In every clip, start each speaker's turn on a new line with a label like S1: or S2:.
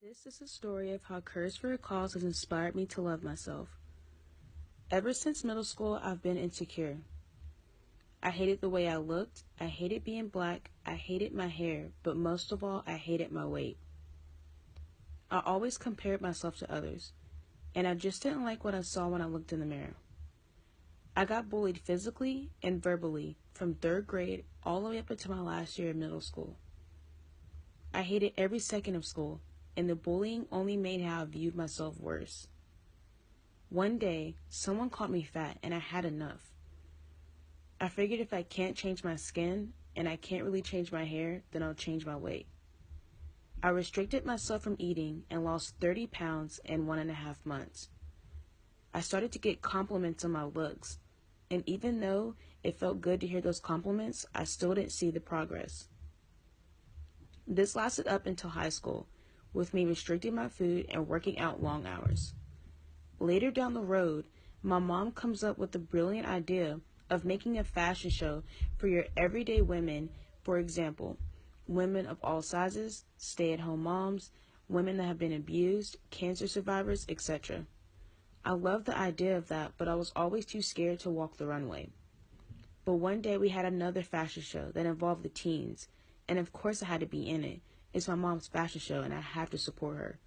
S1: This is a story of how Courage for a Cause has inspired me to love myself. Ever since middle school, I've been insecure. I hated the way I looked, I hated being black, I hated my hair, but most of all, I hated my weight. I always compared myself to others, and I just didn't like what I saw when I looked in the mirror. I got bullied physically and verbally from 3rd grade all the way up until my last year of middle school. I hated every second of school, and the bullying only made how I viewed myself worse. One day, someone called me fat, and I had enough. I figured if I can't change my skin, and I can't really change my hair, then I'll change my weight. I restricted myself from eating and lost 30 pounds in 1.5 months. I started to get compliments on my looks, and even though it felt good to hear those compliments, I still didn't see the progress. This lasted up until high school, with me restricting my food and working out long hours. Later down the road, my mom comes up with the brilliant idea of making a fashion show for your everyday women, for example, women of all sizes, stay-at-home moms, women that have been abused, cancer survivors, etc. I loved the idea of that, but I was always too scared to walk the runway. But one day we had another fashion show that involved the teens, and of course I had to be in it. It's my mom's fashion show and I have to support her.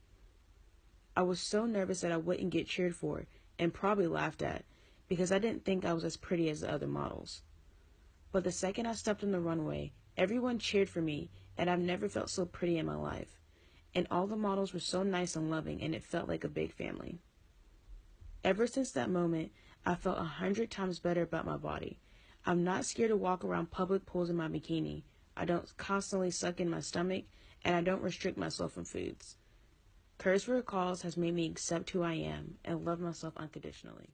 S1: I was so nervous that I wouldn't get cheered for and probably laughed at because I didn't think I was as pretty as the other models. But the second I stepped on the runway, everyone cheered for me, and I've never felt so pretty in my life. And all the models were so nice and loving, and it felt like a big family. Ever since that moment, I felt 100 times better about my body. I'm not scared to walk around public pools in my bikini. I don't constantly suck in my stomach, and I don't restrict myself from foods. Courage for a Cause has made me accept who I am and love myself unconditionally.